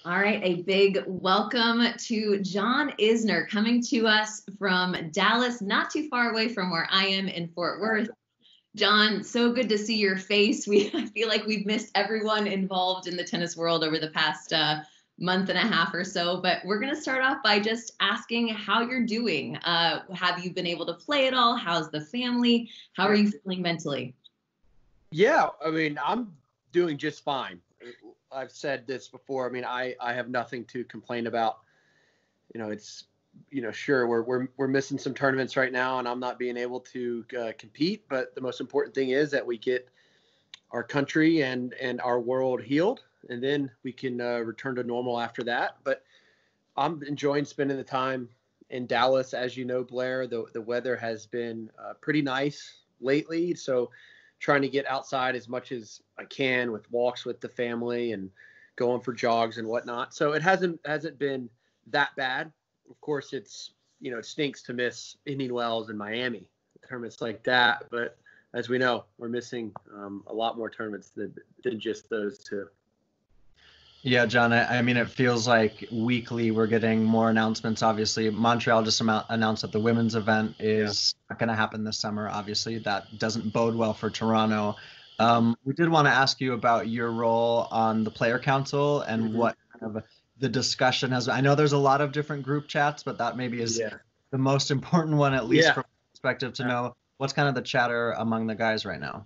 All right, a big welcome to John Isner coming to us from Dallas, not too far away from where I am in Fort Worth. John, so good to see your face. I feel like we've missed everyone involved in the tennis world over the past month and a half or so, but we're going to start off by just asking how you're doing. Have you been able to play at all? How's the family? How are you feeling mentally? Yeah, I mean, I'm doing just fine. I've said this before. I mean, I have nothing to complain about. Sure, we're missing some tournaments right now, and I'm not being able to compete. But the most important thing is that we get our country and our world healed, and then we can return to normal after that. But I'm enjoying spending the time in Dallas. As you know, Blair, the weather has been pretty nice lately, so trying to get outside as much as I can with walks with the family and going for jogs and whatnot. So it hasn't been that bad. Of course, it stinks to miss Indian Wells and Miami, tournaments like that. But as we know, we're missing a lot more tournaments than just those two. Yeah, John, I mean, it feels like weekly we're getting more announcements. Obviously, Montreal just announced that the women's event is not going to happen this summer. Obviously, that doesn't bode well for Toronto. We did want to ask you about your role on the player council and what kind of the discussion has. I know there's a lot of different group chats, but that maybe is the most important one, at least from my perspective, to know what's kind of the chatter among the guys right now.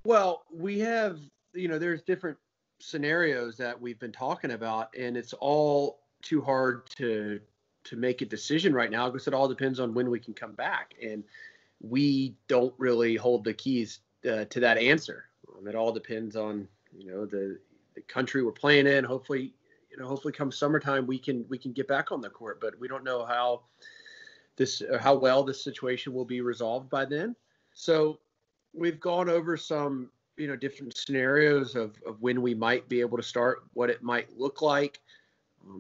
Well, we have, there's different scenarios that we've been talking about, and it's all too hard to make a decision right now because it all depends on when we can come back, and we don't really hold the keys to that answer. It all depends on the country we're playing in. Hopefully come summertime we can get back on the court, but we don't know how well this situation will be resolved by then. So we've gone over some different scenarios of when we might be able to start, what it might look like,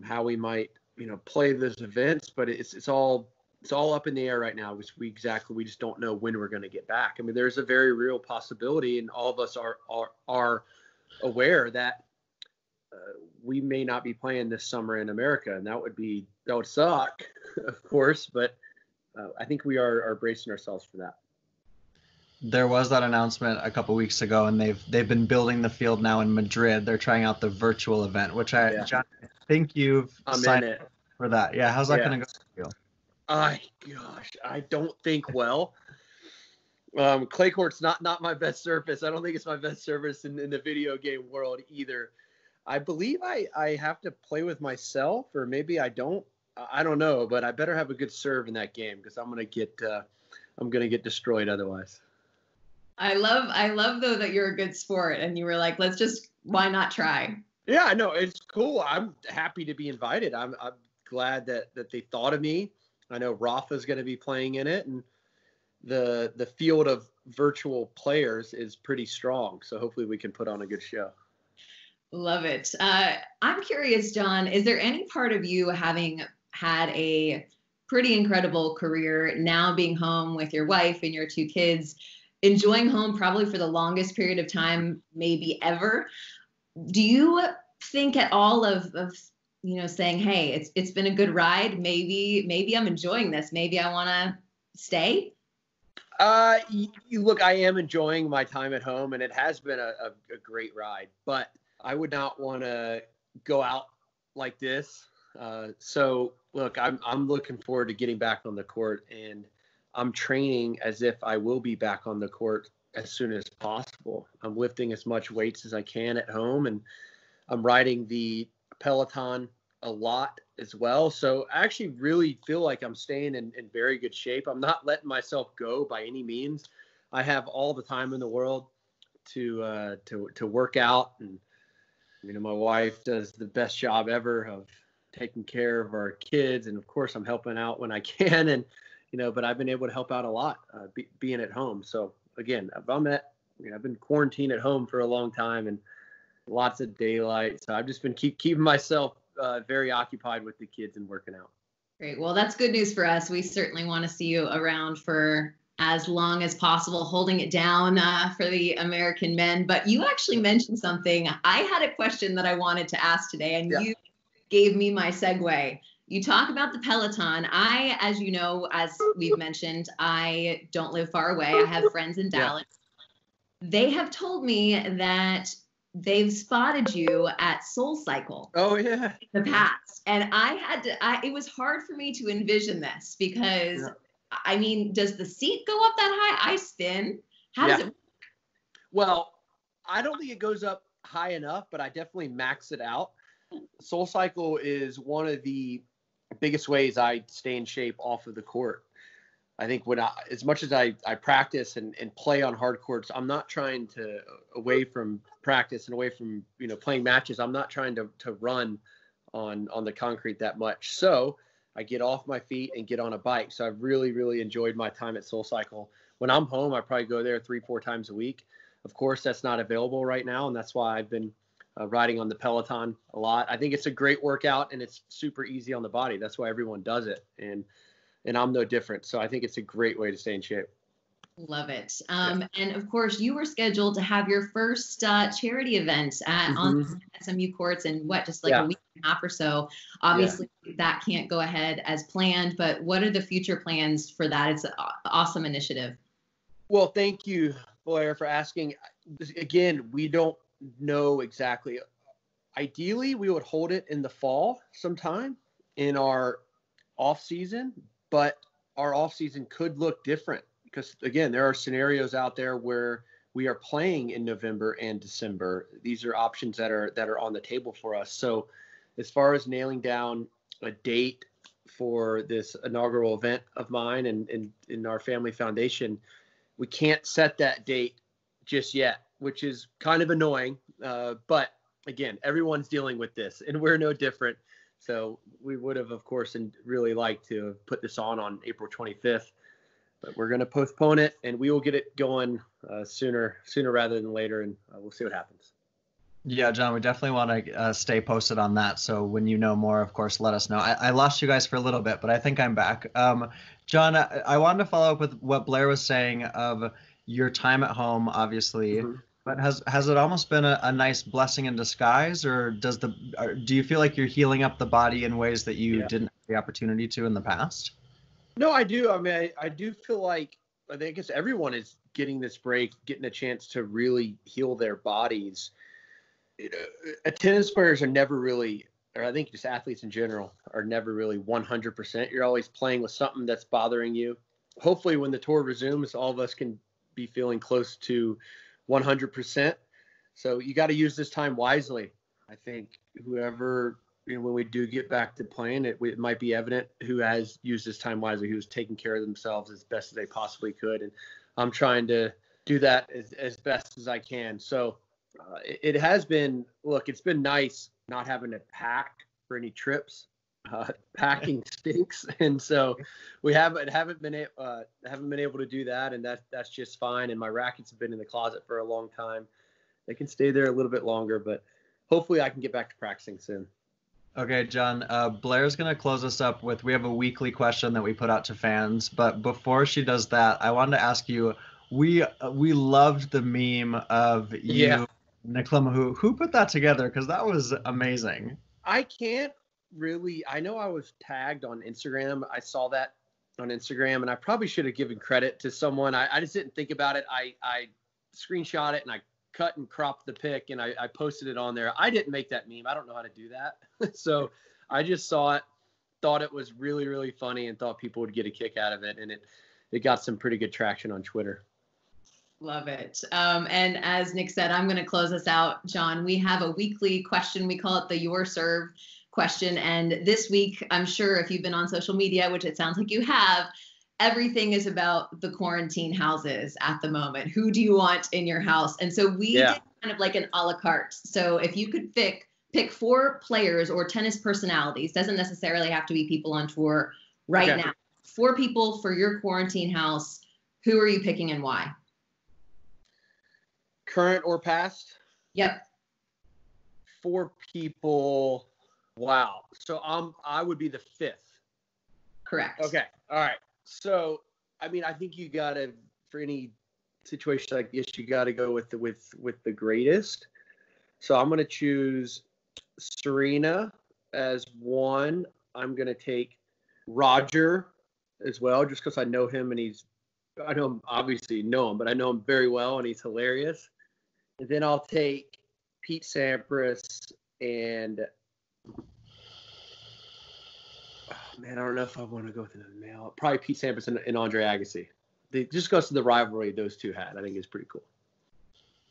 how we might, play those events, but it's all up in the air right now. We just don't know when we're going to get back. I mean, there's a very real possibility, and all of us are aware that we may not be playing this summer in America, and that would suck, of course, but I think we are bracing ourselves for that. There was that announcement a couple weeks ago, and they've been building the field now in Madrid. They're trying out the virtual event, which I think you've signed up for that. Yeah, how's that going to go for you? I don't think well. Clay court's not my best surface. I don't think it's my best surface in the video game world either. I believe I have to play with myself, or maybe I don't. I don't know, but I better have a good serve in that game because I'm gonna get destroyed otherwise. I love though that you're a good sport and you were like, why not try? Yeah, no, it's cool. I'm happy to be invited. I'm glad that they thought of me. I know Rafa's going to be playing in it, and the field of virtual players is pretty strong. So hopefully we can put on a good show. Love it. I'm curious, John, is there any part of you, having had a pretty incredible career, now being home with your wife and your two kids, enjoying home probably for the longest period of time, maybe ever, do you think at all of saying, hey, it's been a good ride, maybe I'm enjoying this, maybe I want to stay? Look, I am enjoying my time at home, and it has been a great ride, but I would not want to go out like this. So look, I'm looking forward to getting back on the court, and I'm training as if I will be back on the court as soon as possible. I'm lifting as much weights as I can at home, and I'm riding the Peloton a lot as well. So I actually really feel like I'm staying in very good shape. I'm not letting myself go by any means. I have all the time in the world to work out, and my wife does the best job ever of taking care of our kids, and of course I'm helping out when I can, and but I've been able to help out a lot being at home. So again, I've been quarantined at home for a long time and lots of daylight. So I've just been keeping myself very occupied with the kids and working out. Great. Well, that's good news for us. We certainly want to see you around for as long as possible, holding it down for the American men. But you actually mentioned something. I had a question that I wanted to ask today, and gave me my segue. You talk about the Peloton. As you know, as we've mentioned, I don't live far away. I have friends in Dallas. They have told me that they've spotted you at SoulCycle. Oh yeah. In the past. And it was hard for me to envision this because I mean, does the seat go up that high? I spin. How does it work? Well, I don't think it goes up high enough, but I definitely max it out. SoulCycle is one of the biggest ways I stay in shape off of the court. I think as much as I practice and play on hard courts, I'm not trying to, away from practice and away from, playing matches, I'm not trying to run on the concrete that much. So I get off my feet and get on a bike. So I've really, really enjoyed my time at SoulCycle. When I'm home, I probably go there 3-4 times a week. Of course, that's not available right now, and that's why I've been riding on the Peloton a lot. I think it's a great workout, and it's super easy on the body. That's why everyone does it, and I'm no different. So I think it's a great way to stay in shape. Love it. And of course, you were scheduled to have your first charity event on SMU courts in just like a week and a half or so. Obviously, that can't go ahead as planned, but what are the future plans for that? It's an awesome initiative. Well, thank you, Blair, for asking. Again, we don't know exactly. Ideally, we would hold it in the fall sometime in our off season, but our off season could look different because, again, there are scenarios out there where we are playing in November and December. These are options that are on the table for us. So as far as nailing down a date for this inaugural event of mine and in our family foundation, we can't set that date just yet, which is kind of annoying. But again, everyone's dealing with this and we're no different. So we would have, of course, and really liked to have put this on April 25th, but we're going to postpone it and we will get it going sooner rather than later. And we'll see what happens. Yeah, John, we definitely want to stay posted on that. So when you know more, of course, let us know. I lost you guys for a little bit, but I think I'm back. John, I wanted to follow up with what Blair was saying of your time at home, obviously, but has it almost been a nice blessing in disguise, or do you feel like you're healing up the body in ways that you didn't have the opportunity to in the past? No, I do. I mean, I do feel like I guess everyone is getting this break, getting a chance to really heal their bodies. Tennis players are never really, or I think just athletes in general, are never really 100%. You're always playing with something that's bothering you. Hopefully when the tour resumes, all of us can be feeling close to 100%. So you got to use this time wisely. I think whoever, when we do get back to playing, it might be evident who has used this time wisely, who's taking care of themselves as best as they possibly could. And I'm trying to do that as best as I can. So it has been, it's been nice not having to pack for any trips. Packing stinks, and so we haven't been able to do that, and that's just fine. And my rackets have been in the closet for a long time. They can stay there a little bit longer, but hopefully I can get back to practicing soon. Okay, John, Blair's going to close us up we have a weekly question that we put out to fans, but before she does that, I wanted to ask you, we loved the meme of you, Nicola, who put that together, because that was amazing. I can't really, I know I was tagged on Instagram. I saw that on Instagram, and I probably should have given credit to someone. I just didn't think about it. I screenshot it and I cut and cropped the pic and I posted it on there. I didn't make that meme. I don't know how to do that. So I just saw it, thought it was really, really funny, and thought people would get a kick out of it. And it got some pretty good traction on Twitter. Love it. And as Nick said, I'm going to close us out. John, we have a weekly question. We call it the Your Serve question. And this week, I'm sure if you've been on social media, which it sounds like you have, everything is about the quarantine houses at the moment. Who do you want in your house? And so we did kind of like an a la carte. So if you could pick 4 players or tennis personalities, doesn't necessarily have to be people on tour right now, 4 people for your quarantine house, who are you picking and why? Current or past? Yep. 4 people. Wow. So I would be the 5th. Correct. Okay. All right. So, I mean, I think you gotta, for any situation like this, you gotta go with the greatest. So I'm gonna choose Serena as one. I'm going to take Roger as well, just because I know him and I know him, obviously know him, but I know him very well and he's hilarious. And then I'll take Pete Sampras and, oh man, I don't know if I want to go with the male. Probably Pete Sampras and Andre Agassi. Just goes to the rivalry those two had. I think it's pretty cool.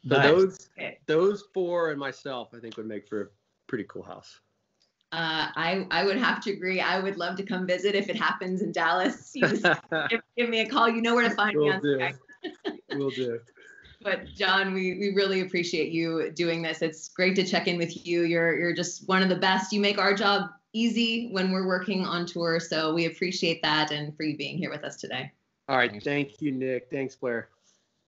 So Nice. those four and myself, I think, would make for a pretty cool house. I would have to agree. I would love to come visit if it happens in Dallas. You just give me a call. You know where to find me on Skype. Will do. But John, we really appreciate you doing this. It's great to check in with you. You're just one of the best. You make our job easy when we're working on tour. So we appreciate that and for you being here with us today. All right. Thank you, Nick. Thanks, Blair.